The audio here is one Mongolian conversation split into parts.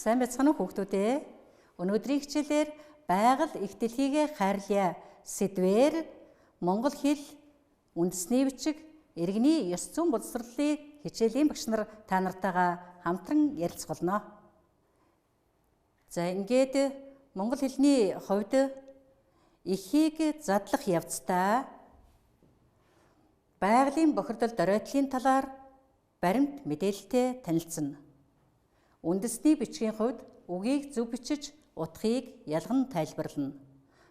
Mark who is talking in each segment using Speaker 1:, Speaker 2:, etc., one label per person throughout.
Speaker 1: Сайн байцгаана уу хүүхдүүдээ. Өнөөдрийн хичээлээр байгаль их дэлхийгээ хайрлая сэдвээр Монгол хэл үндэсний бичиг иргэний ёс зүйн боловсролын хичээлийн багш нар та нартайгаа хамтран ярилцголно. За ингээд монгол хэлний хувьд эхийг задлах явцдаа байгалийн бохирдол доройтлын талаар баримт мэдээлэлтэй танилцсан. Үндэсний бичгийн хувьд үгийг зөв бичиж утгыг ялган тайлбарлана.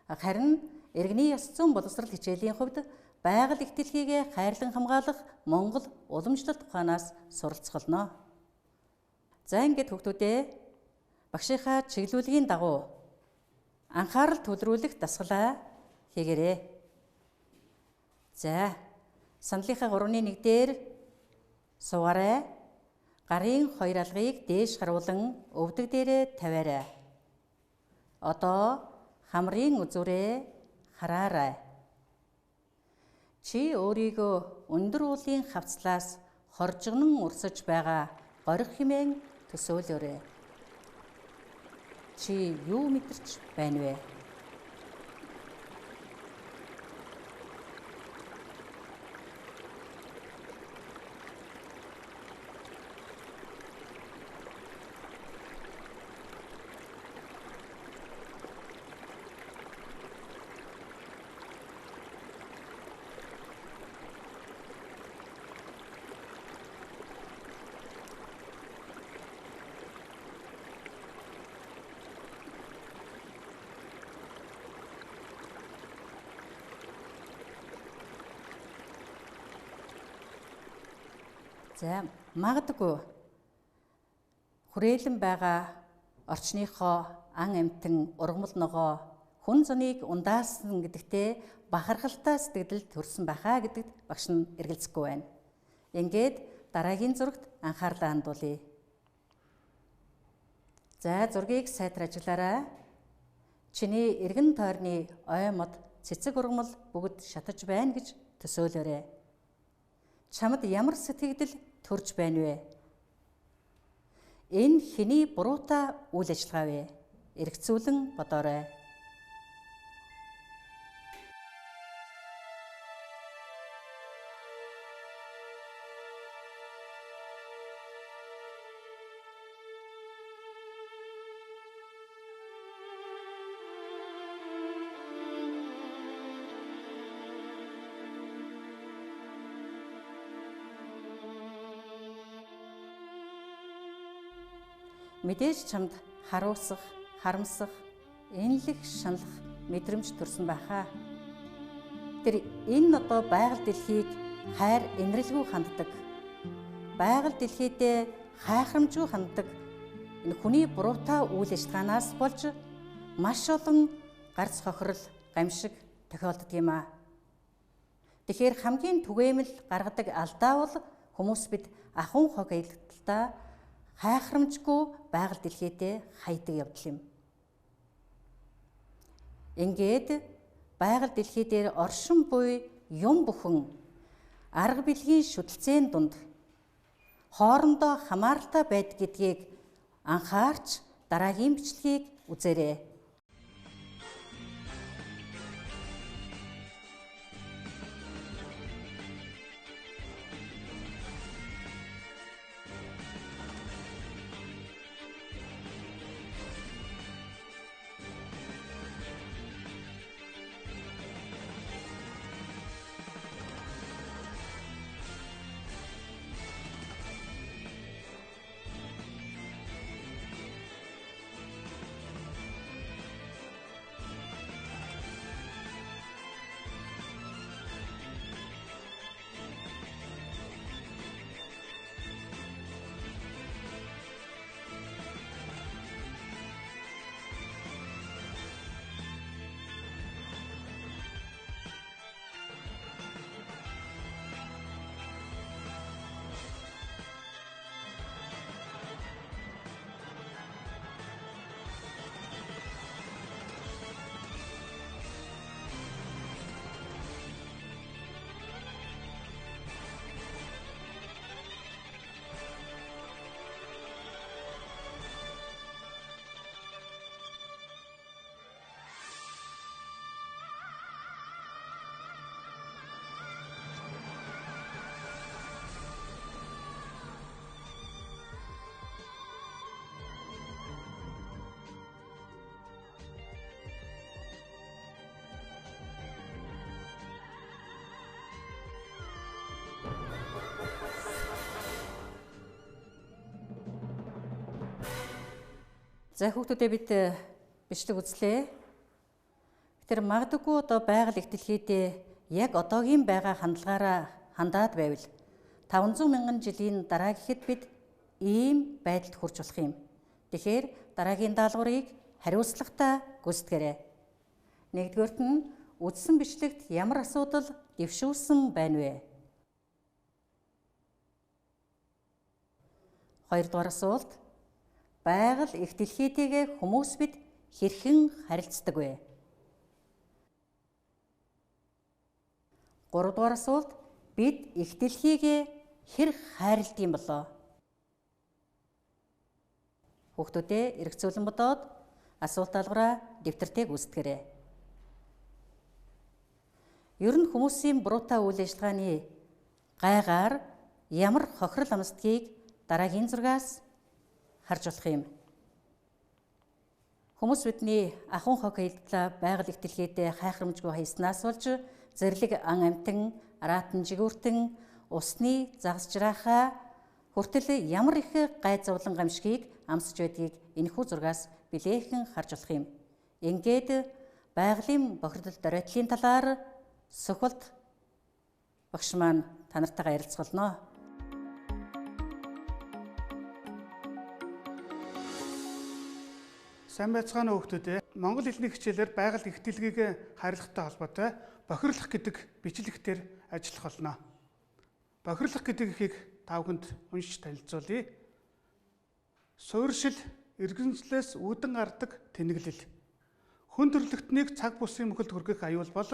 Speaker 1: Харин иргэний ёс зүйн боловсрол хичээлийн хувьд байгаль их дэлхийгээ хайрлан хамгаалах Монгол уламжлалт ухаанаас суралцголно. За ингээд хүүхдүүдээ багшийнхаа чиглүүлгийн дагуу анхаарал төвлөрүүлэх дасгалаа хийгээрэй. За саналынхаа 3-1 дээр суугаарай. Гарын 2 алгыг дээш харуулан өвдөг дээрээ тавиарай. Одоо хамрын үзүүрээ хараарай. Чи өөрийгөө өндөр уулын хавцлаас хоржгонон урсаж байгаа горих хэмээн төсөөлөөрэй. Чи юу мэдэрч байна вэ? За магадгүй хүрээлэн байгаа орчныхоо ан амьтан ургамал ногоо хүн зуныг ундаасан гэдэгтээ бахархалтай сэтгэл төрсөн байхаа гэдэгт багш нь эргэлзэхгүй байна. Ингээд дараагийн зурагт анхаарлаа хандуулъя. За зургийг сайтар ажиглаарай. Чиний эргэн тойрны ой мод цэцэг ургамал бүгд шатаж байна гэж төсөөлөөрэй. Чамд ямар сэтгэгдэл төрж байна вэ? Энэ хэний буруутай үйл ажиллагаа вэ? Эргцүүлэн бодоорой. Мэдээж чамд харуусах, харамсах, энэлэх, шаналх мэдрэмж төрсөн байхаа. Тэр энэ одоо байгаль дэлхийг хайр инрэлгүй ханддаг. Байгаль дэлхийдээ хайхрамжгүй ханддаг. Энэ хүний буруутай үйл ажиллагаанаас болж маш олон гарц хохирол, гамшиг тохиолддог юм аа. Тэгэхээр хамгийн түгээмэл гаргадаг алдаа бол хүмүүс бид ахуйн хог аялалтаа хайхрамжгүй байгаль дэлхийдээ хайдаг явдал юм. Ингээд байгаль дэлхий дээр оршин буй юм бүхэн арга билгийн шүтэлцээний дунд хоорондоо хамааралтай байдаг гэдгийг анхаарч дараагийн бичлэгийг үзээрэй. За хүүхдүүдээ бид бичлэг үзлээ. Тэр магадгүй одоо байгаль их дэлхийд яг одоогийн байгаа хандлагаараа хандаад байвал 500 мянган жилийн дараа гэхэд бид ийм байдалд хүрч болох юм. Тэгэхээр дараагийн даалгаврыг хариуцлагатай гүйцэтгэрэй. Нэгдүгээрт нь үзсэн бичлэгт ямар асуудал дэвшүүлсэн байна вэ? Хоёрдугаар асуулт: байгаль их дэлхийтэйгээ хүмүүс бид хэрхэн харилцдаг вэ? Гуравдугаар асуулт: бид их дэлхийг хэр хайрладаг юм болоо? Хүүхдүүдээ эргцүүлэн бодоод асуулт даалгавраа дэвтэртээ гүйцэтгэрэй. Ер нь хүмүүсийн буруутай үйл ажиллагааны гайгаар ямар хохирол амсдгийг дараагийн зургаас харж болох юм. Хүмүүс бидний ахуйн хог хэлтлээ байгаль их дэлхийд хайхрамжгүй хайснаас болж зэрлэг ан амтан, араатан жигүүртэн, усны загас жираахаа хүртэл ямар их гай зовлон гамшигыг амсж байдгийг энэхүү зургаас билээхэн харж болох юм. Ингээд байгалийн бохирдол дөрөтлөлийн талаар Сөхөлт багш маань та нартайгаа ярилцгалноо.
Speaker 2: Сайн байцгаана уу хүүхдүүдээ. Монгол хэлний хичээлээр байгаль их дэлхийг харилцагтай холбоотой бохирлох гэдэг бичлэгтэр ажиллах болно. Бохирлох гэдэг ихийг та бүхэнд уншиж танилцуулъя. Суурьшил эргэншлээс үүдэн гардаг тэнэглэл. Хүн төрлөختнийг цаг бусын мөхөлд хүргэх аюул бол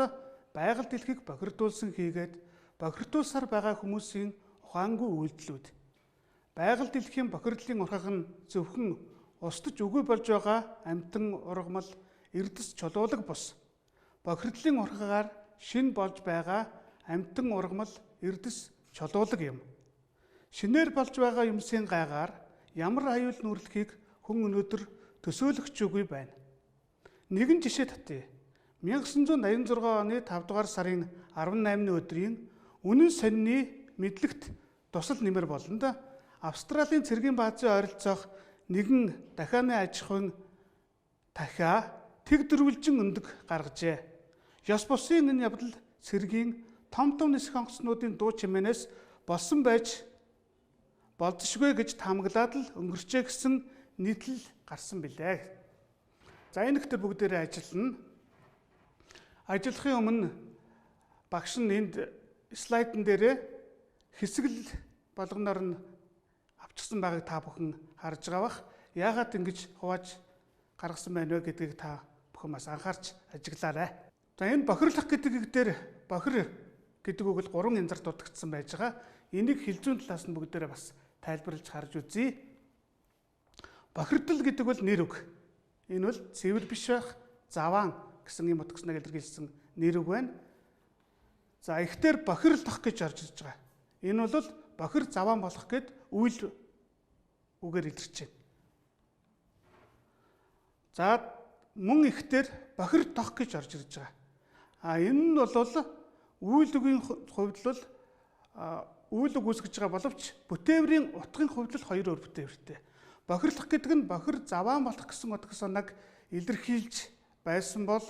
Speaker 2: байгаль дэлхийг бохирдуулсан хийгээд бохирдуулсаар байгаа хүмүүсийн ухаангүй үйлдэлүүд. Байгаль дэлхийн бохирдлын урхах нь зөвхөн устж үгүй болж байгаа амьтан ургамал, эрдэс чулуулаг бус. Бохирдлын урхагаар шин болж байгаа амьтан ургамал, эрдэс чулуулаг юм. Шинээр болж байгаа юмсийн гайгаар ямар аюул нүрлэхийг хүн өнөөдөр төсөөлөгч үгүй байна. Нэгэн жишээ татъя. 1986 оны 5 дугаар сарын 18-ны өдрийн үнэн сонины мэдлэгт тусал нэмэр болонд Австралийн цэргийн баазын ойролцоох нэгэн дахианы аж ахуйн дахиа тэг дөрвөлжин өндөг гаргажээ. Ёс бусын энэ явдал цэргийн том нисэх онгоцнуудын дуу чимээнээс болсон байж болзошгүй гэж таамаглаад л өнгөрчээ гэсэн нийтлэл гарсан билээ. За энэ ихтэй бүгдээрээ ажиллана. Ажиллахын өмнө багш нь энд слайдн дээр хэсэгэл болгоноор нь авчихсан байгааг та бүхэн харж байгаа бах. Яагаад ингэж хувааж гаргасан байна вэ гэдгийг та бүхэн бас анхаарч ажиглаарай. За энэ бохирлох гэдэг дээр бохир гэдэг үг л 3 янзаар дутагдсан байж байгаа. Энийг хилзүүн талаас нь бүгдээрээ бас тайлбарлаж харж үзье. Бохирдол гэдэг бол нэр үг. Энэ бол цэвэр биш байх, заваан гэсэн юм утгасныг илэрхийлсэн нэр үг байна. За ихтер бохирлох гэж орж ирж байгаа. Энэ бол бохир заваан болох гэд үйл үгээр илэрч байна. За мөн ихтер бохир тох гэж орж ирж байгаа. Энэ нь бол үйл үгийн хувьд бол үйл үг үүсгэж байгаа боловч бүтээврийн утгын хувьд л хоёр өөр бүтээвртэй. Бохирлох гэдэг нь бохир заваан болох гэсэн утга санааг илэрхийлж байсан бол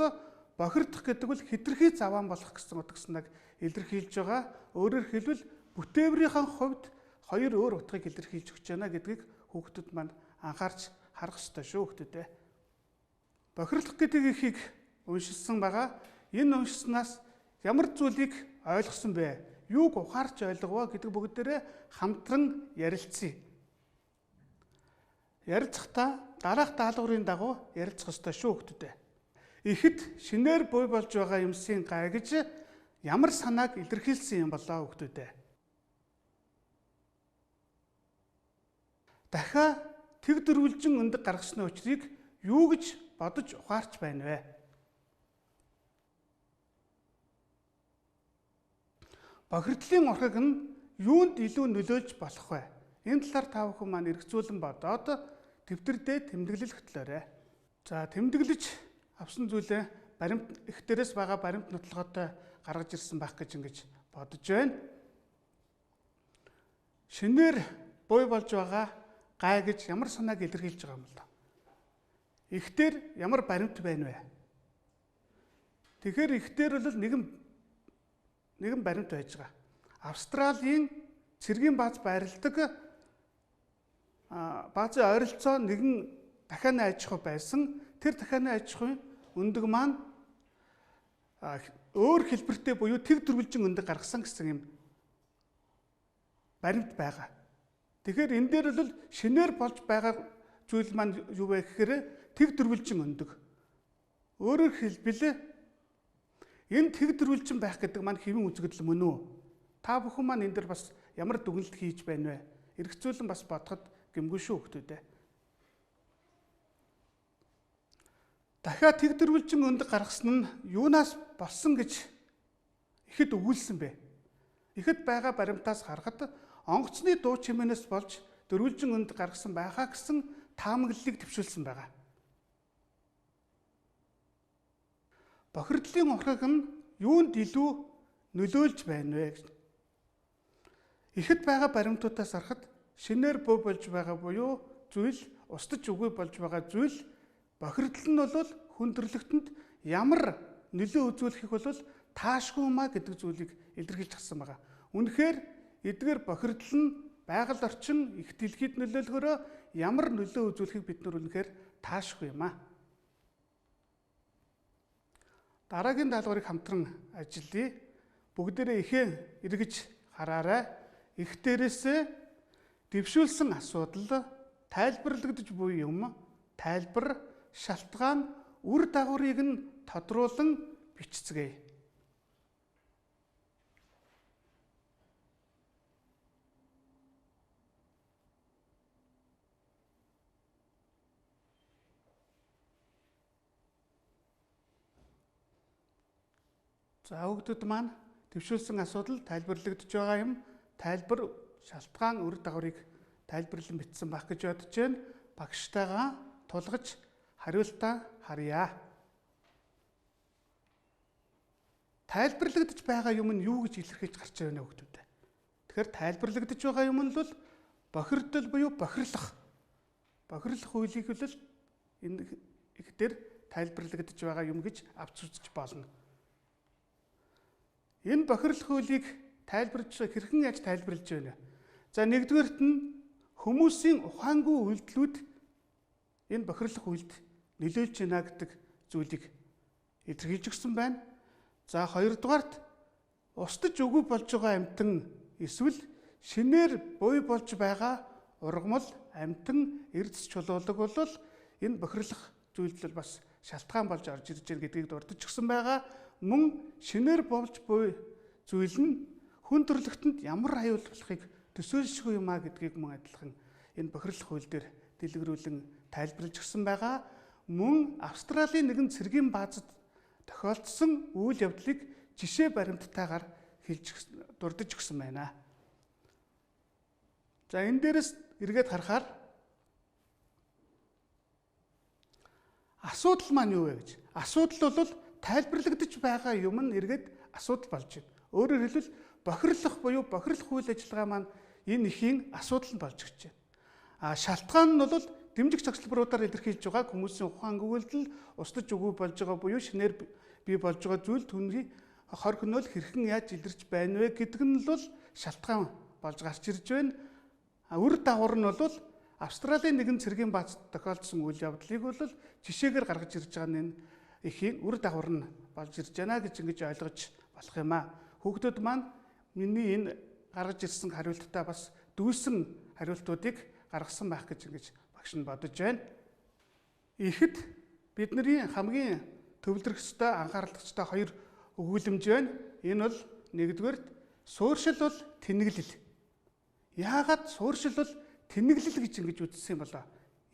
Speaker 2: бохирдох гэдэг бол хэтэрхий заваан болох гэсэн утга санааг илэрхийлж байгаа. Өөрөөр хэлбэл бүтээврийн хувьд хоёр өөр утгыг илэрхийлж өгч байна гэдгийг хүүхдүүд маань анхаарч харах ёстой шүү хүүхдүүдээ. Бохирлох гэдэг ихийг уншилсан байгаа. Энэ уншснаас ямар зүйлийг ойлгосон бэ? Юуг ухаарч ойлгов гэдэг бүгдээрээ хамтран ярилцъя. Ярилцахдаа дараах даалгаврын дагуу ярилцах ёстой шүү хүүхдүүдээ. Ихэд шинээр буй болж байгаа юмсийн гай гэж ямар санааг илэрхийлсэн юм болоо хүүхдүүдээ. Дахиад тэг дөрвөлжин өндөг гаргасны учрыг юу гэж бодож ухаарч байна вэ? Бохирдлын урхаг нь юунд илүү нөлөөлж болох вэ? Энэ талаар та бүхэн маань эргцүүлэн бодоод дэвтэрдээ тэмдэглэл хөтлөөрэй. За тэмдэглэж авсан зүйлээ баримт их дээрээс байгаа баримт нотлоготой гаргаж ирсэн байх гэж ингэж бодож байна. Шинээр буй болж байгаа гай гэж ямар санааг илэрхийлж байгаа юм бол. Эхтэр ямар баримт байна вэ? Тэгэхээр эхтэр бол нэгэн баримт байж байгаа. Австралийн цэргийн бааз байрладаг баазын ойролцоо нэгэн дахианы аж ахуй байсан. Тэр дахианы аж ахуйн өндөг маань өөр хэлбэртэй буюу тэг дөрвөлжин өндөг гаргасан гэсэн юм баримт байгаа. Тэгэхээр энэ дээр бол шинээр болж байгаа зүйл маань юу вэ гэхээр тэг дөрвөлжин өндөг. Өөрөөр хэлбэл энэ тэг дөрвөлжин байх гэдэг маань хэвэн үзэгдэл мөн үү? Та бүхэн маань энэ дээр бас ямар дүгнэлт хийж байна вэ? Эргцүүлэн бас бодоход гэмгүй шүү хүмүүдээ. Дахиад тэг дөрвөлжин өндөг гаргасан нь юунаас болсон гэж ихэд өгүүлсэн бэ? Ихэд байгаа баримтаас харахад онгоцны дуу чимээнээс болж дөрвөлжин өндөг гаргасан байхаа гэсэн таамаглалыг төвшүүлсэн байгаа. Бохирдлын урхаг нь юунд илүү нөлөөлж байна вэ? Ихэд байгаа баримтуудаас харахад шинээр буу болж байгаа буюу зүйл устж үгүй болж байгаа зүйл бохирдол нь бол хүндрэлтэнд ямар нөлөө үзүүлэхийг бол таашгүй маа гэдэг зүйлийг илэрхийлж гасан байгаа. Үнэхээр эдгээр бохирдол нь байгаль орчин их дэлхийд нөлөөлөхөөрөө ямар нөлөө үзүүлэхийг бид нар үнэхээр таашгүй юм аа. Дараагийн даалгаврыг хамтран ажиллая. Бүгдээрээ ихээ эргэж хараарай. Их дээрээсээ дэвшүүлсэн асуудал, тайлбарлагдаж буй юм, тайлбар, шалтгаан, үр дагаврыг нь тодруулан бичцгээе. За хүүхдүүд маань дэвшүүлсэн асуудал, тайлбарлагдж байгаа юм, тайлбар, шалтгаан, үр дагаврыг тайлбарлан бичсэн байх гэж бодож байна. Багштайгаа тулгаж хариултаа харъя. Тайлбарлагдж байгаа юм нь юу гэж илэрхийлж гарч байна вэ хүүхдүүд? Тэгэхээр тайлбарлагдж байгаа юм нь бол бохирдол буюу бохирлох. Бохирлох хуулийг бол энэ их дээр тайлбарлагдж байгаа юм гэж авч үзэж болно. Энэ бохирлох хуулийг хэрхэн яаж тайлбарлаж байна? За нэгдүгээрт нь хүмүүсийн ухаангүй үйлдэлүүд энэ бохирлох үйлд нөлөөлж байна гэдэг зүйлийг илэрхийлж өгсөн байна. За хоёрдугаарт устж үгүй болж байгаа амьтан эсвэл шинээр буй болж байгаа ургамал, амьтан, эрдэс чулуулаг бол энэ бохирлох зүйлд бас шалтгаан болж орж ирж байгаа гэдгийг дурдж өгсөн байгаа. Мөн шинээр болж буй зүйл нь хүн төрлөختөнд ямар аюул болохыг төсөөлшгүй юм а гэдгийг мөн адилхан энэ бохирлох хууль дээр дэлгэрүүлэн тайлбарлаж өгсөн байгаа. Мөн Австралийн нэгэн цэргийн баазад тохиолдсон үйл явдлыг жишээ баримттайгаар дурдж өгсөн байна. За энэ дээрээс эргээд харахаар асуудал маань юу вэ гэж. Асуудал бол тайлбарлагдж байгаа юм нь эргээд асуудал болж байна. Өөрөөр хэлбэл бохирлох буюу бохирлох үйл ажиллагаа маань энэ ихийн асуудал нь болж өгч байна. Шалтгаан нь бол дэмжих цогцлборуудаар илэрхийлж байгаа хүмүүсийн ухаангүй үйлдэл, устж үгүй болж байгаа буюу шинээр бий болж байгаа зүйл түүний хор хөнөөл хэрхэн яаж илэрч байна вэ гэдэг нь бол шалтгаан болж гарч ирж байна. Үр дагавар нь бол Австралийн нэгэн цэргийн баазд тохиолдсон үйл явдлыг бол жишээгээр гаргаж ирж байгаа нь ихийн үр дагавар нь болж ирж байна гэж ингэж ойлгож болох юм аа. Хүүхдүүд маань миний энэ гаргаж ирсэн хариултаа бас дүүсэн хариултуудыг гаргасан байх гэж ингэж багш нь бодож байна. Ихэд бидний хамгийн төвлөрөх ёстой, анхаарал татах хоёр өгүүлэмж байна. Энэ бол нэгдүгээр суурьшил бол тэнэглэл. Яагаад суурьшил бол тэнэглэл гэж ингэж үзсэн юм болоо?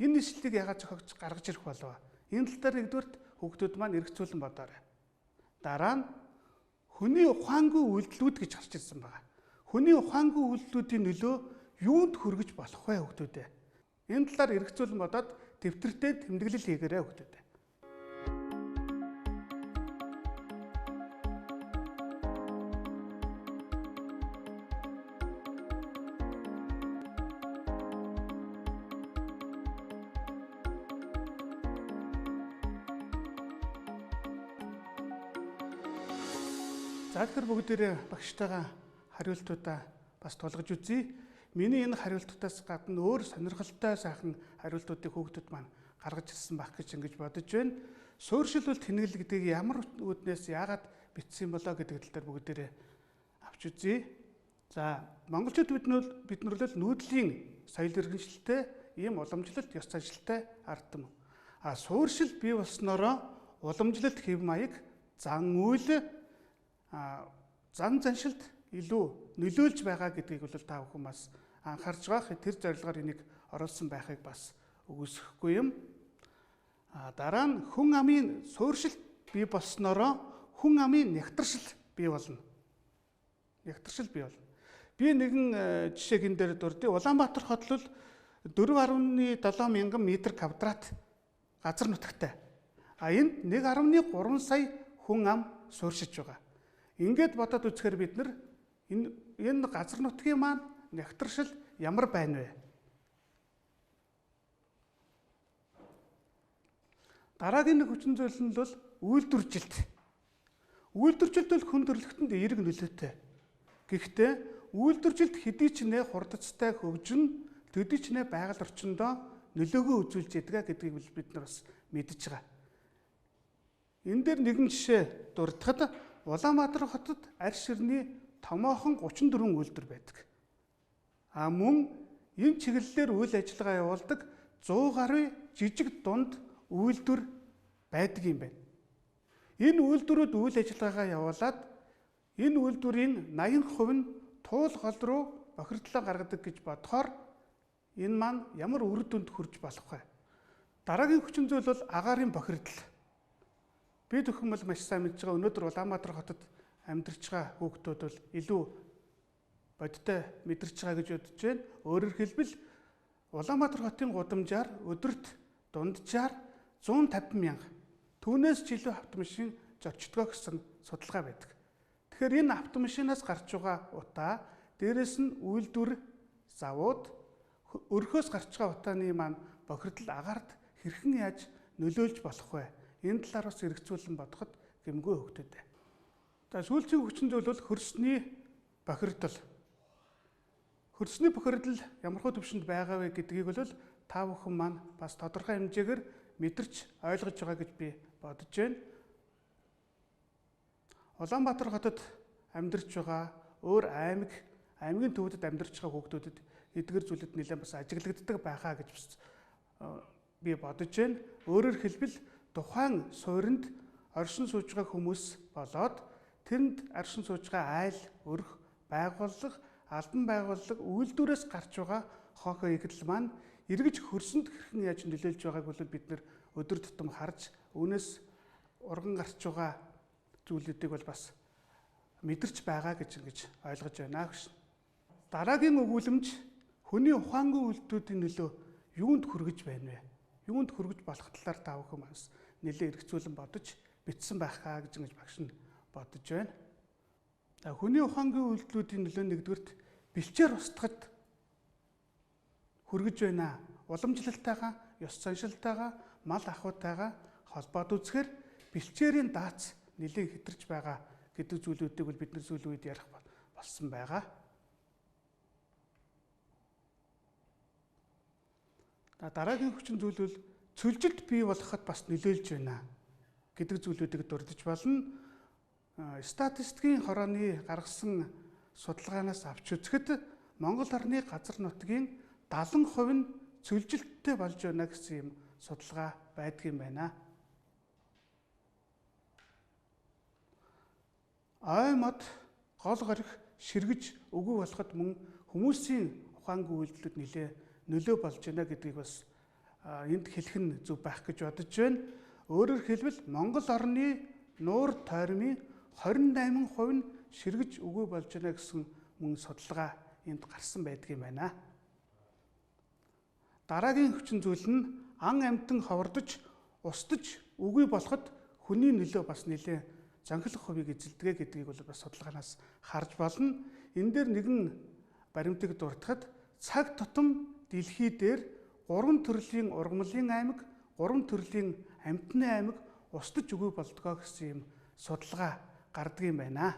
Speaker 2: Энэ ишлэлийг яагаад зохиогч гаргаж ирэх болов? Энэ тал дээр нэгдүгээр хүүхдүүд маань эргцүүлэн бодоорой. Дараа нь хүний ухаангүй үйлдэлүүд гэж гарч ирсэн байна. Хүний ухаангүй үйлдэлүүдийн нөлөө юунд хүргэж болох вэ хүүхдүүд? Энэ талаар эргцүүлэн бодоод дэвтэртээ тэмдэглэл хийгээрэй хүүхдүүд. За тэгэхээр бүгдээрээ багштайгаа хариултуудаа бас тулгаж үзье. Миний энэ хариултуудаас гадна өөр сонирхолтой сайхан хариултуудыг хүүхдүүд маань гаргаж ирсэн байх гэж ингэж бодож байна. Суурьшил тэнэгэл гэдгийг ямар үүднээс яагаад бичсэн болоо гэдэг тал дээр бүгдээрээ авч үзье. За монголчууд бид нар л нүүдлийн соёл иргэншилтэй ийм уламжлалт ёс заншилтай ард түмэн. Суурьшил бий болсноороо уламжлалт хэв маяг зан үйл зан заншилд илүү нөлөөлж байгаа гэдгийг бол та бүхэн бас анхаарч байгаа. Тэр зорилгоор энийг оруулсан байхыг бас үгүйсэхгүй юм. Дараа нь хүн амын суурьшил бий болсноороо хүн амын нягтршил бий болно. Нягтршил бий болно. Би нэгэн жишээг энэ дээр дурдъя. Улаанбаатар хот бол 4.7 мянган метр квадрат газар нутагтай. Энд 1.3 сая хүн ам суурьшиж байгаа. Ингээд бодоод үзэхээр бид нар энэ газар нутгийн маань нягтршил ямар байна вэ? Дараагийн нэг хүчин зүйл нь бол үйлдвэржилт. Үйлдвэржилт бол хүн төрөлхтөнд эерэг нөлөөтэй. Гэхдээ үйлдвэржилт хэдий ч нэ хурдцтай хөгжин төдий ч нэ байгаль орчиндөө нөлөөгөө үзүүлж ядгаа гэдгийг бид нар бас мэдж байгаа. Энэ дээр нэгэн жишээ дурдахад Улаанбаатар хотод арьс ширний томоохон 34 үйлдвэр байдаг. Мөн энэ чиглэлээр үйл ажиллагаа явуулдаг 100 гаруй жижиг дунд үйлдвэр байдаг юм байна. Энэ үйлдвэрүүд үйл ажиллагаагаа явуулаад энэ үйлдвэрийн 80% нь туул гол руу бохирдлоо гаргадаг гэж бодохоор энэ маань ямар үр дүнд хүрч болох вэ? Дараагийн хүчин зүйл бол агаарын бохирдол. Бид бүхэн бол маш сайн мэдж байгаа өнөөдөр Улаанбаатар хотод амьдарч байгаа хүүхдүүд бол илүү бодтой мэдэрч байгаа гэж бодож байна. Өөрөөр хэлбэл Улаанбаатар хотын гудамжаар өдөрт дунджаар 150 мянга түүнээс ч илүү автомашин зорчдгоо гэсэн судалгаа байдаг. Тэгэхээр энэ автомашинаас гарч байгаа утаа, дээрэс нь үйлдвэр завууд, өрхөөс гарч байгаа утааны маань бохирдол агаарт хэрхэн яаж нөлөөлж болох вэ? Энэ талаар бас хэрэгцүүлэн бодоход гэмгүй хөвгтөд. За сүүлчийн хүчин зүйл бол хөрсний бохирдол. Хөрсний бохирдол ямархуу түвшинд байгаа вэ гэдгийг бол та бүхэн маань бас тодорхой хэмжээгээр мэдэрч ойлгож байгаа гэж би бодож байна. Улаанбаатар хотод амьдарч байгаа өөр аймгийн төвөдөд амьдарч байгаа хүүхдүүдэд эдгээр зүйлүүд нэлээд бас ажиглагддаг байхаа гэж би бодож байна. Өөрөөр хэлбэл тухайн суурьнд оршин сууж байгаа хүмүүс болоод тэнд оршин сууж байгаа айл, өрх, байгууллага, албан байгууллага үйлдвэрээс гарч байгаа хонхоо игдэл маань эргэж хөрсөнд хэрхэн яаж нөлөөлж байгааг бол бид нэр өдөр тутам харж үүнээс урган гарч байгаа зүйлүүдийг бол бас мэдэрч байгаа гэж ингэж ойлгож байна гэж. Дараагийн өгүүлэмж хүний ухаангүй үйлдэлүүдийн нөлөө юунд хүргэж байна вэ? Юунд хүргэж болох талаар та бүхэн бас нэлээд эргцүүлэн бодож бичсэн байхаа гэж ингэж багш нь бодож байна. Хүний ухаангүй үйлдэлүүдийн нөлөө нэгдүгürt бэлчээр устгахад хүргэж байна. Уламжлалтайгаа, ёс заншилтайгаа, мал ахуйтайгаа холбоод үзэхээр бэлчээрийн даац нэлээд хэтэрч байгаа гэдэг зүйлүүдийг бол бид нар сүүлийн үед ярих болсон байгаа. Дараагийн хүчин зүйл бол цөлжилт бий болоход бас нөлөөлж байна гэдэг зүйлүүдийг дурдж болно. Статистикийн хорооны гаргасан судалгаанаас авч үзэхэд Монгол орны газар нутгийн 70% нь цөлжилттэй болж байна гэсэн юм судалгаа байдгийн байна. Ой мод гол горих ширгэж өгөө болоход мөн хүмүүсийн ухаангүй үйлдэлүүд нөлөө болж байна гэдгийг бас энд хэлэх нь зөв байх гэж бодож байна. Өөрөөр хэлбэл Монгол орны нуур тойрмын 28% нь ширгэж өгөө болж байна гэсэн мөн судалгаа энд гарсан байдгийн байна. Дараагийн хүчин зүйл нь ан амьтан ховордож, устж үгүй болоход хүний нөлөө бас нэлээд занхилах хувийг эзэлдэг гэдгийг бол бас судалгаанаас харж болно. Энэ дээр нэгэн баримтыг дурдахад цаг тутам дэлхий дээр 3 төрлийн ургамлын аймаг, 3 төрлийн амьтны аймаг устж үгүй болдгоо гэсэн юм судалгаа гардаг юм байна.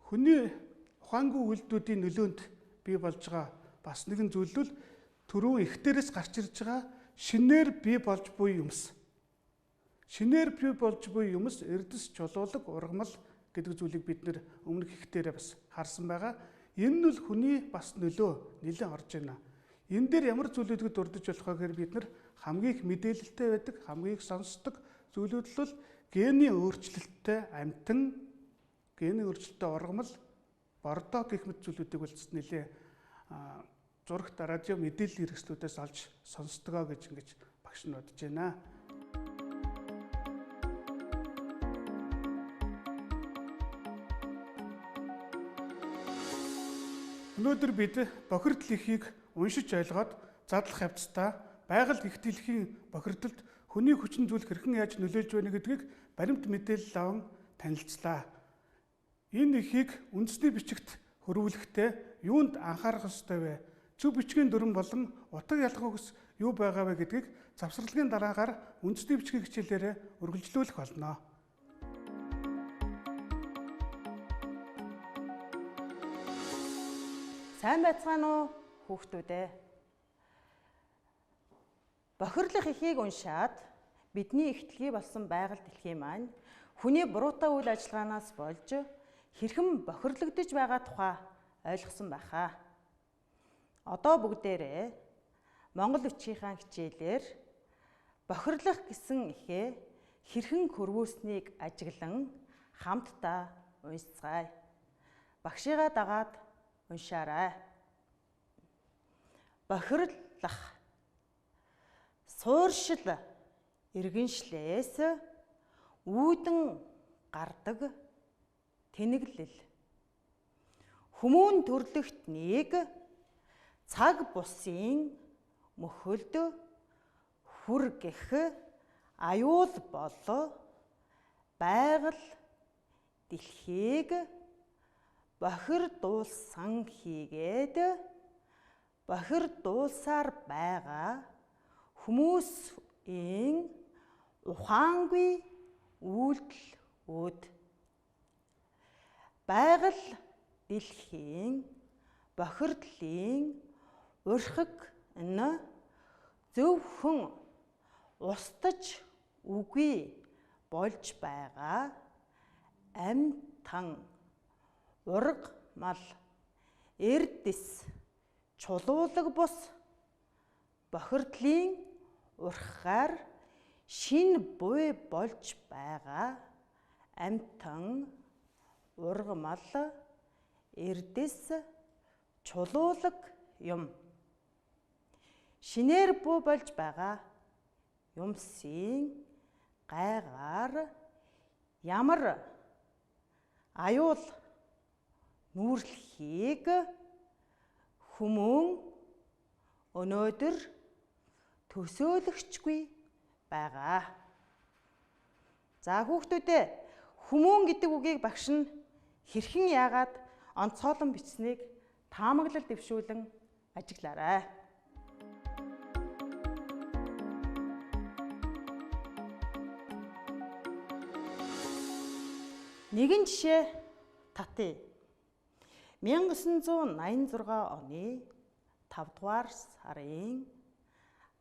Speaker 2: хүний ухаангүй үйлдэлүүдийн нөлөөнд бий болж байгаа бас нэгэн зүйлдэл түрүү ихтэрээс гарч ирж байгаа шинээр бий болж буй юмс. Шинээр бий болж буй юмс эрдэс чулуулаг ургамал гэдэг зүйлийг бид нэр өмнөх ихтэрээ бас харсан байгаа. Энэ нь бол хүний бас нөлөө нэлээд орж байна. Энэ дээр ямар зүйлүүдийг дурдж болох вэ гэхээр бид нар хамгийн их мэдээлэлтэй байдаг, хамгийн их сонсдог зүйлүүд л гений өөрчлөлттэй амьтан, гений өөрчлөлттэй ургамал, бордоо гэх мэт зүйлүүдийг болцсон нэлээ зурагт радио мэдээлэл хэрэгслүүдээс олж сонсдгоо гэж ингэж багш нь бодож байна. Өнөөдөр бид бохирдол эхийг уншиж ойлгоод задлах хавцтай байгаль их дэлхийн бохирдолд хүний хүчин зүйл хэрхэн яаж нөлөөлж байна гэдгийг баримт мэдээлэл аван танилцлаа. Энэ эхийг үндэсний бичигт хөрвүүлэхдээ юунд анхаарах ёстой вэ? Зөв бичгийн дүрэн болон утга ялгааgus юу байгаа вэ гэдгийг завсралгын дараагаар үндэсний бичгийн хичээлээр үргэлжлүүлэх болно.
Speaker 1: Сайн байцгаана уу хүүхдүүдээ? Бохирлох эхийг уншаад бидний ихтлгий болсон байгаль дэлхийн маань хүний буруутай үйл ажиллагаанаас болж хэрхэн бохирлогдож байгаа тухай ойлгосон байхаа. Одоо бүгдээрээ Монгол бичгийн хичээлээр бохирлох гэсэн эхээ хэрхэн хөрвүүлснийг ажиглан хамтдаа уншицгаая. Багшигаа дагаад уншаарай. Бохирлох сууршил иргэншлээс үүдэн гардаг тэнэглэл. Хүмүүн төрлөختнийг цаг бусын мөхөлд хүргэх аюул бол байгаль дэлхийг бохирдуулсан хийгээд бохирдуулсаар байгаа хүмүүсийн ухаангүй үйлдэлүүд байгаль дэлхийн бохирдлын урхаг нь зөвхөн устж үгүй болж байгаа амьтан ургамал эрдэс чулуулаг бус бохирдлын урхаар шин буй болж байгаа амьтан ургамал эрдэс чулуулаг юм. Шинээр буу болж байгаа юмсын гайгаар ямар аюул нүүрлэхийг хүмүүн өнөөдөр төсөөлөгчгүй байгаа. За хүүхдүүдээ хүмүүн гэдэг үгийг багш нь хэрхэн яагаад онцгойлон бичсэнийг таамаглал дэвшүүлэн ажиглаарай. Нэгэн жишээ татъя. 1986 оны 5 дугаар сарын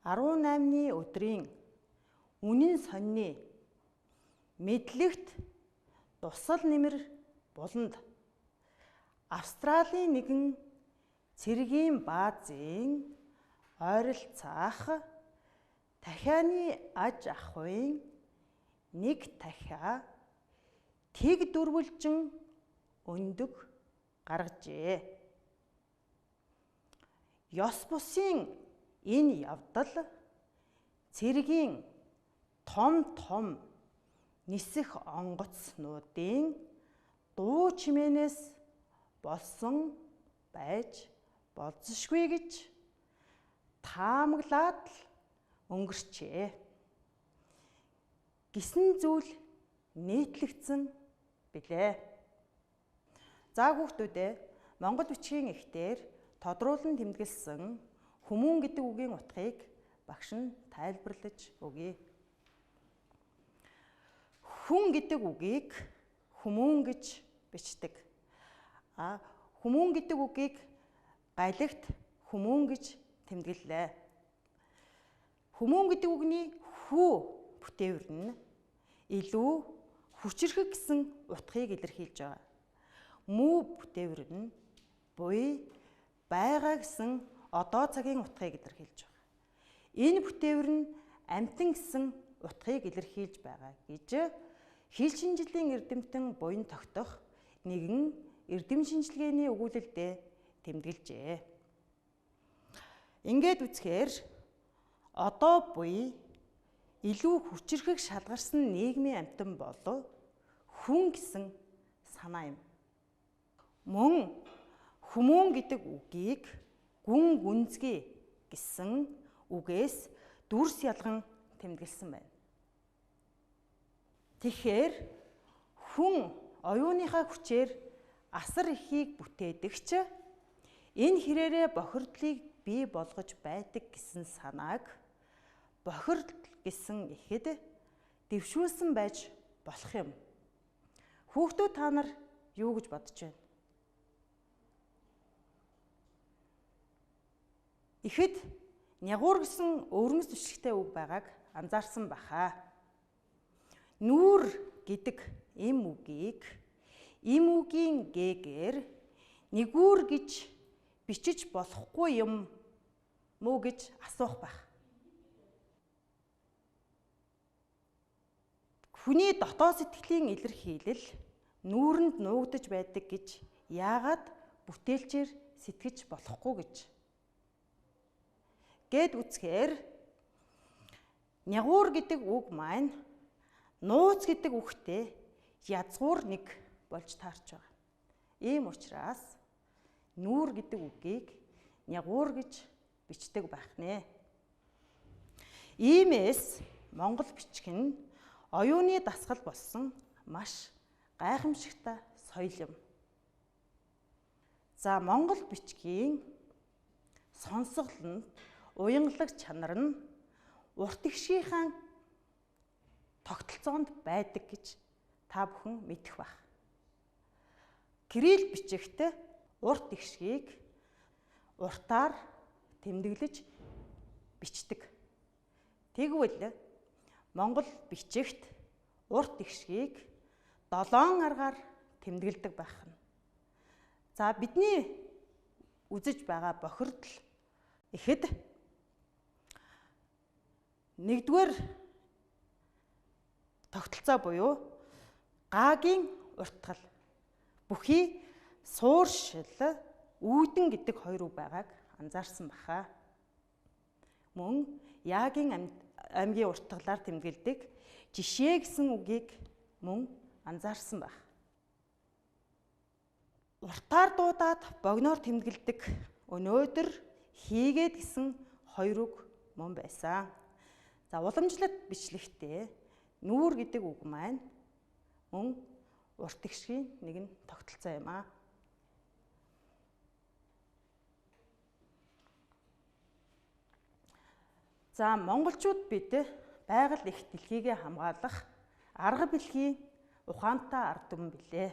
Speaker 1: 18-ны өдрийн үнэн сонины мэдлэгт тусал нэмэр буланд Австралийн нэгэн цэргийн баазын ойролцоох дахианы аж ахуйн нэг дахиа тэг дөрвөлжин өндөг гаргажээ. Ёс бусын энэ явдал цэргийн том нисэх онгоцнуудын дуу чимээнээс болсон байж болзошгүй гэж таамаглаад л өнгөрчээ. Гисэн зүйл нийтлэгдсэн билээ. За хүүхдүүдээ Монгол бичгийн эхтэр тодруулан тэмдэглэсэн хүмүүн гэдэг үгийн утгыг багш нь тайлбарлаж өгье. Хүн гэдэг үгийг хүмүүн гэж бичдэг.
Speaker 3: Хүмүүн гэдэг үгийг галигт хүмүүн гэж тэмдэглэлээ. Хүмүүн гэдэг үгний хүү бүтээвэр нь илүү хүчрэхэг гэсэн утгыг илэрхийлж байгаа. Мүү бүтээвэр нь буй байгаа гэсэн одоо цагийн утгыг илэрхийлж байгаа. Энэ бүтээвэр нь амьтан гэсэн утгыг илэрхийлж байгаа гэж хил шинжлэлийн эрдэмтэн буян тогтох нэгэн эрдэм шинжилгээний өгүүлэлдээ тэмдэглэжээ. Ингээд үзэхээр одоо буй илүү хүчрэхэг шалгарсан нийгмийн амьтан бол хүн гэсэн санаа юм. Мөн хүмүүн гэдэг үгийг гүн гүнзгий гэсэн үгээс дүрс ялган тэмдэглэсэн байна. Тэгэхээр хүн оюуныхаа хүчээр асар ихийг бүтээдэгч энэ хэрээрээ бохирдлыг бий болгож байдаг гэсэн санааг бохирдол гэсэн ихэд дэвшүүлсэн байж болох юм. Хүүхдүүд та нар юу гэж бодож байна? Ихэд нягуур гэсэн өвөрмөс түшигтэй үг байгааг анзаарсан баха. Нүүр гэдэг эм үгийг эм үгийн гээгээр нэгүр гэж бичиж болохгүй юм муу гэж асуух байх. Хүний дотоод сэтгэлийн илэрхийлэл нүүрэнд нуугдаж байдаг гэж яагаад бүтээлчээр сэтгэж болохгүй гэж гэд үцхээр нягуур гэдэг үг маань нууц гэдэг үгтэй язгуур нэг болж таарч байгаа. Ийм учраас нүүр гэдэг үгийг нягуур гэж бичдэг байх нэ. Иймээс монгол бичиг нь оюуны дасгал болсон маш гайхамшигтай соёл юм. За монгол бичгийн сонсгол нь уянгалаг чанар нь урт ихшгийнхаа тогтолцоонд байдаг гэж та бүхэн мэдэх байх. Кирилл бичигт урт ихшгийг уртаар тэмдэглэж бичдэг. Тэгвэл монгол бичигт урт ихшгийг 7 аргаар тэмдэглэдэг байх нь. За бидний үзэж байгаа бохирдол ихэд нэгдүгээр тогтолцоо буюу гаагийн уртгал бүхий сууршил үүдэн гэдэг хоёр үг байгааг анзаарсан баха. Мөн яагийн аймгийн уртгалаар тэмдэглэдэг жишээ гэсэн үгийг мөн анзаарсан байх. Уртаар дуудаад богноор тэмдэглэдэг өнөөдөр хийгээд гэсэн хоёр үг мөн байсан. За уламжлалт бичлэгтээ нүүр гэдэг үг маань мөн урт ихшгийн нэгэн тогтолцоо юм аа. За монголчууд бид байгаль их дэлхийгээ хамгаалах арга билгийн ухаантай ард түмэн билээ.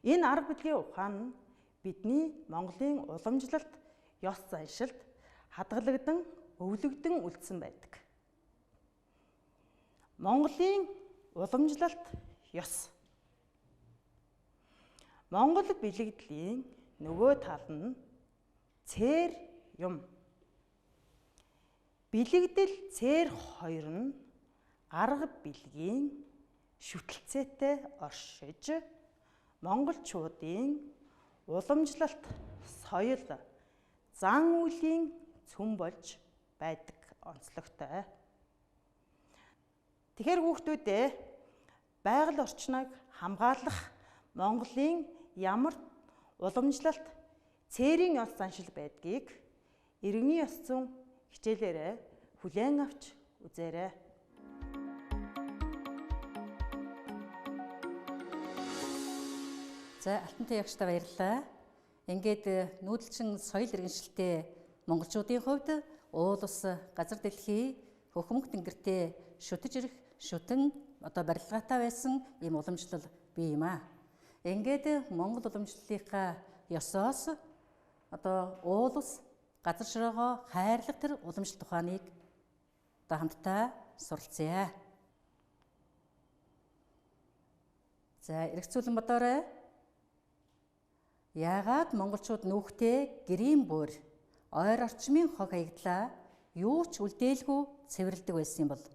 Speaker 3: Энэ арга билгийн ухаан нь бидний Монголын уламжлалт ёс заншилд хадгалагдан өвлөгдөн үлдсэн байдаг. Монголын уламжлалт ёс. Монгол билэгдлийн нөгөө тал нь цээр юм. Билэгдэл цээр хоёр нь арга билгийн шүтэлцээтэй оршиж монголчуудын уламжлалт соёл зан үйлийн цөм болж байдаг онцлогтой. Тэгэхээр хүүхдүүдээ байгаль орчныг хамгаалах Монголын ямар уламжлалт цээрийн ёс заншил байдгийг иргэний ёс зүйн хичээлээрээ хүлээн авч үзээрэй.
Speaker 1: За Алтантай ягчтай баярлалаа. Ингээд нүүдэлчин соёл иргэншилтэй монголчуудын хувьд уул ус газар дэлхий хөхмөх тэнгэртээ шүтэж ирэх шүтэн барилгаатай байсан ийм уламжлал бий юм аа. Ингээд Монгол уламжлалынхаа ёсоос уул ус газар шороогоо хайрлах тэр уламжлалт ухааныг хамтдаа суралцъя. За эргэцүүлэн бодоорой. Яагаад монголчууд нүүхтэй гэрийн бүр ойр орчмын хог хаягдлаа юу ч үлдээлгүй цэвэрлдэг байсан юм бол?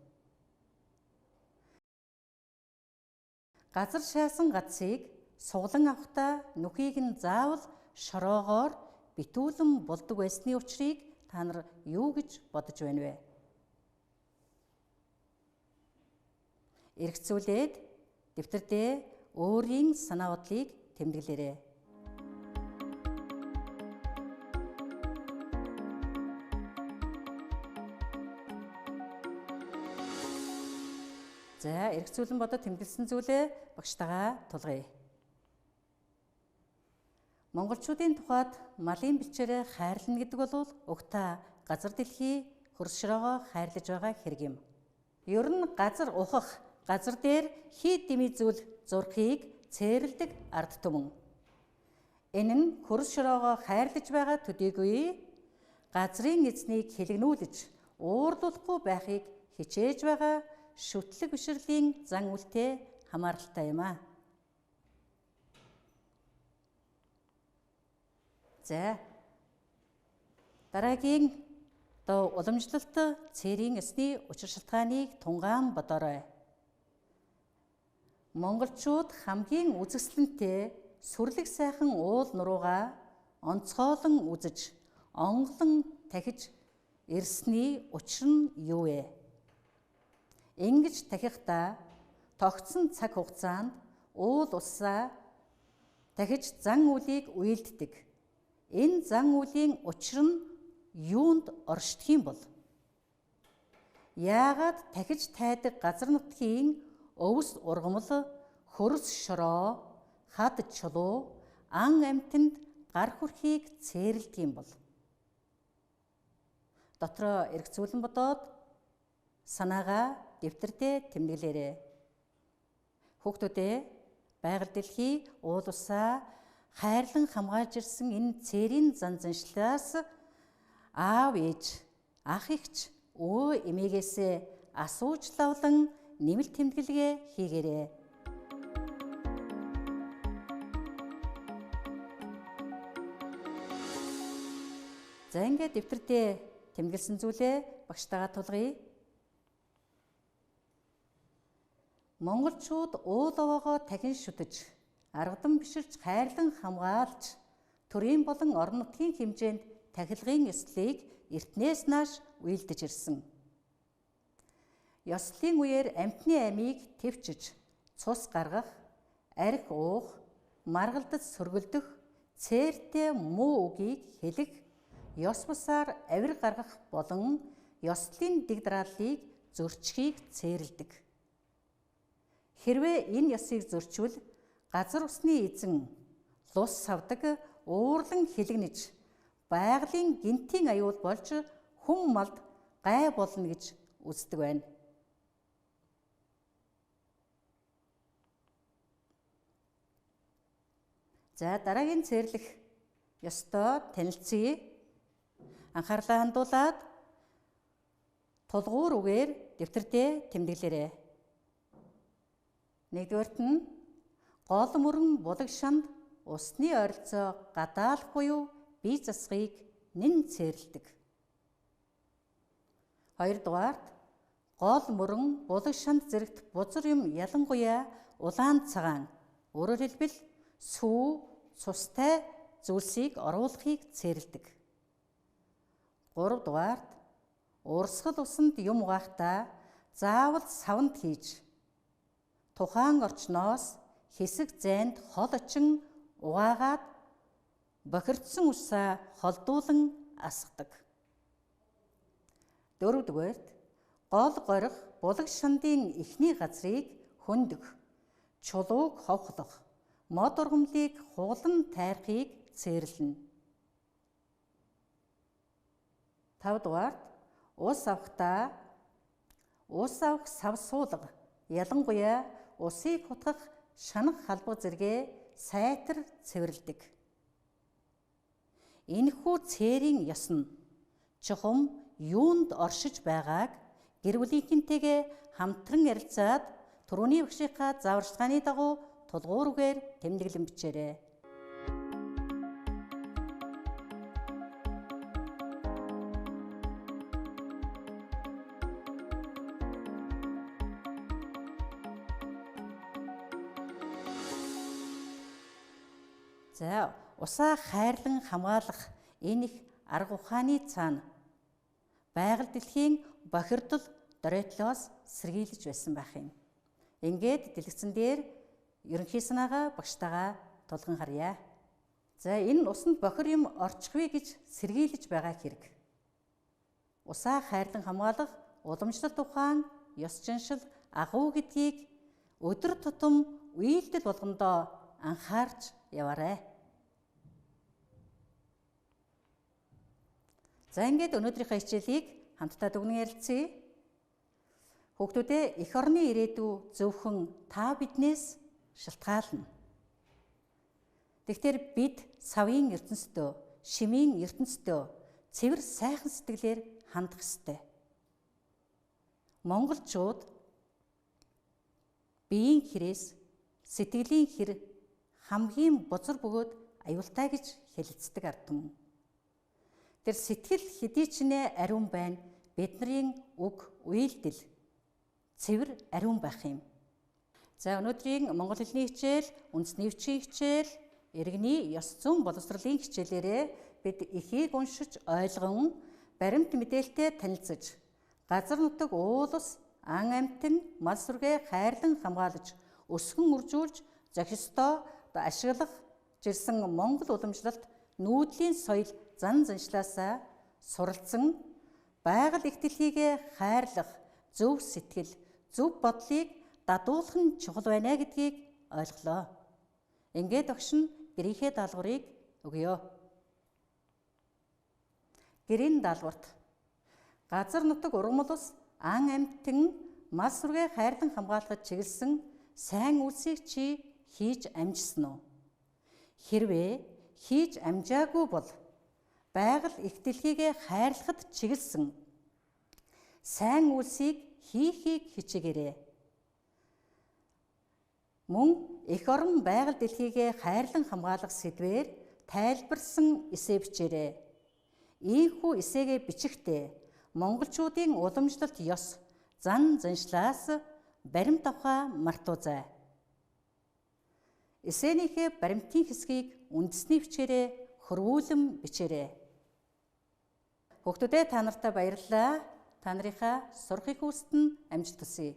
Speaker 1: Газар шаасан гацыг суглан авахдаа нүхийг нь заавал шороогоор битүүлэн болдог байсны учрыг та нар юу гэж бодож байна вэ? Эргэцүүлээд дэвтэрдээ өөрийн санаа бодлыг тэмдэглээрэй. За, эргэцүүлэн бодоод тэмдэглэсэн зүйлээ багштайгаа тулгая. Монголчуудын тухайд малын бэлчээрээ хайрлана гэдэг бол угтаа газар дэлхий хөрс шороогоо хайрлаж байгаа хэрэг юм. Ер нь газар ухах, газар дээр хий дэмий зүйл зурхийг цээрлдэг ард түмэн. Энэ нь хөрс шороогоо хайрлаж байгаа төдийгүй газрын эзнийг хэлэгнүүлж уурлуулахгүй байхыг хичээж байгаа шүтлэг бишрлийн зан үйлтэй хамааралтай юм а. За, дараагийн уламжлалт цэрийн ёсны учир шалтгааныг тунгаан бодоорой. Монголчууд хамгийн үзэсгэлэнтэй сүрлэг сайхан уул нуруугаа онцгойлон үзэж, онголон тахиж ирсний учир нь юу вэ? Ингэж тахихдаа тогтсон цаг хугацаанд уул усаа тахиж зан үйлийг үйлддэг. Энэ зан үйлийн учир нь юунд оршдох юм бол? Яагаад тахиж тайдаг газар нутгийн өвс ургамал, хөрс шороо, хад чулуу, ан амьтанд гар хүрхийг цээрлдэг юм бол? Дотроо эргэцүүлэн бодоод санаагаа дэвтэрдээ тэмдэглээрэй. Хүүхдүүдээ байгаль дэлхий уул усаа хайрлан хамгаалж ирсэн энэ цэрийн зан заншлаас аав ээж, ах эгч, өө эмээгээсээ асууж лавлан нэмэлт тэмдэглэгээ хийгээрэй. За ингээд дэвтэрдээ тэмдэглэсэн зүйлээ багштайгаа тулгая. Монголчууд уул овоогоо тахин шүтэж, аргадан биширч хайрлан хамгаалж, төрийн болон орон нутгийн хэмжээнд тахилгын ёслолыг эртнээс нааш үйлдэж ирсэн. Ёслолын үеэр амьтны амийг тэвчиж, цус гаргах, архи уух, маргалдаж сөргөлдөх, цээртэй муу үгийг хэлэх, ёс бусаар авир гаргах болон ёслолын дэг дарааллыг зөрчихийг цээрлдэг. Хэрвээ энэ ёсыг зөрчвөл газар усны эзэн лус савдаг уурлан хилэгнэж байгалийн гинтийн аюул болж хүм малд гай болно гэж үздэг байна. За дараагийн цээрлэх ёстой танилцъя. Анхаарлаа хандуулаад тулгуур үгээр дэвтэрдээ тэмдэглээрэй. Нэгдүгээрт нь гол мөрөн булаг шанд усны ойролцоо гадаалх буюу бие засгыг нэн цээрлдэг. Хоёрдугаарт гол мөрөн булаг шанд зэрэгт бузар юм ялангуяа улаан цагаан, өөрөөр хэлбэл сүү, цустай зүйлсийг оруулахыг цээрлдэг. Гуравдугаарт урсгал усанд юм угаахдаа заавал савнд хийж тухайн орчноос хэсэг зайд хол очин угаагаад бохирдсон усаа холдуулан асгадаг. Дөрөвдүгээрт гол горих булаг шандын эхний газрыг хөндөх, чулууг ховхлох, мод ургамлыг хуглан тайрахыг цээрлэнэ. Тавдугаарт ус авахдаа ус авах сав суулга, ялангуяа усыг хутгах шанах халбаг зэрэгэ сайтар цэвэрлэдэг. Энэхүү цээрийн ёс нь чухам юунд оршиж байгааг гэр бүлийнхэнтэйгээ хамтран ярилцаад түрүүний багшийнхаа зааварчилгааны дагуу тулгуургаар тэмдэглэн бичээрэй. За, усаа хайрлан хамгаалах энэ их арга ухааны цаана байгаль дэлхийн бохирдол доройтлоос сэргийлж байсан байх юм. Ингээд дэлгэцэн дээр ерөнхий санаагаа багштайгаа тулган харъя. За, энэ усанд бохир юм орчихвэ гэж сэргийлж байгаа хэрэг. Усаа хайрлан хамгаалах уламжлалт ухаан, ёс заншил, агуу гэдгийг өдөр тутам үйлдэл болгондоо анхаарч яваарай. За, ингээд өнөөдрийнхөө хичээлийг хамтдаа дүгнэн ярилцъя. Хүүхдүүдээ эх орны ирээдүй зөвхөн та биднээс шалтгаална. Тэгэхээр бид савын ертөнцийн, шимийн ертөнцийн цэвэр сайхан сэтгэлээр хандах ёстой. Монголчууд биеийн хэрээс сэтгэлийн хэр хамгийн бузар бөгөөд аюултай гэж хэлэлцдэг ард түмэн. Тэр сэтгэл хэдий ч нэ ариун байна. Бидний үг үйлдэл цэвэр ариун байх юм. За, өнөөдрийн монгол хэлний хичээл, үндэсний өвчийн хичээл, иргэний ёс зүйн боловсролын хичээлээрээ бид эхийг уншиж ойлгон, баримт мэдээлэлтэй танилцаж, газар нутаг уулс, ан амьтан, мал сүргээ хайрлан хамгаалж, өсгөн үржүүлж, зохистой ашиглах жирсэн монгол уламжлалт нүүдлийн соёл зан заншлаасаа суралцсан байгаль их дэлхийгээ хайрлах зөв сэтгэл, зөв бодлыг дадуулах нь чухал байна гэдгийг ойлголоо. Ингээд огш нь гэрийнхээ даалгаврыг өгье. Гэрийн даалгаварт газар нутаг ургамал ус, ан амьтан, мал сүргээ хайрлан хамгаалахад чиглэсэн сайн үйлсийг чи хийж амжсан уу? Хэрвээ хийж амжаагүй бол байгаль их дэлхийгээ хайрлахад чиглэсэн сайн үйлсийг хийхийг хичээгээрэй. Мөн эх орон байгаль дэлхийгээ хайрлан хамгаалах сэдвээр тайлбарсан эссе бичээрэй. Ийхүү эсséгээ бичихдээ монголчуудын уламжлалт ёс зан заншлаас баримт авахаа мартуузай. Эссенийхээ баримтын хэсгийг үндэсний бичээрээ хөрвүүлэн бичээрэй. Хүүхдүүдээ та нартай баярлалаа. Та нарынхаа сурахыг хүссэн амжилт хүсье.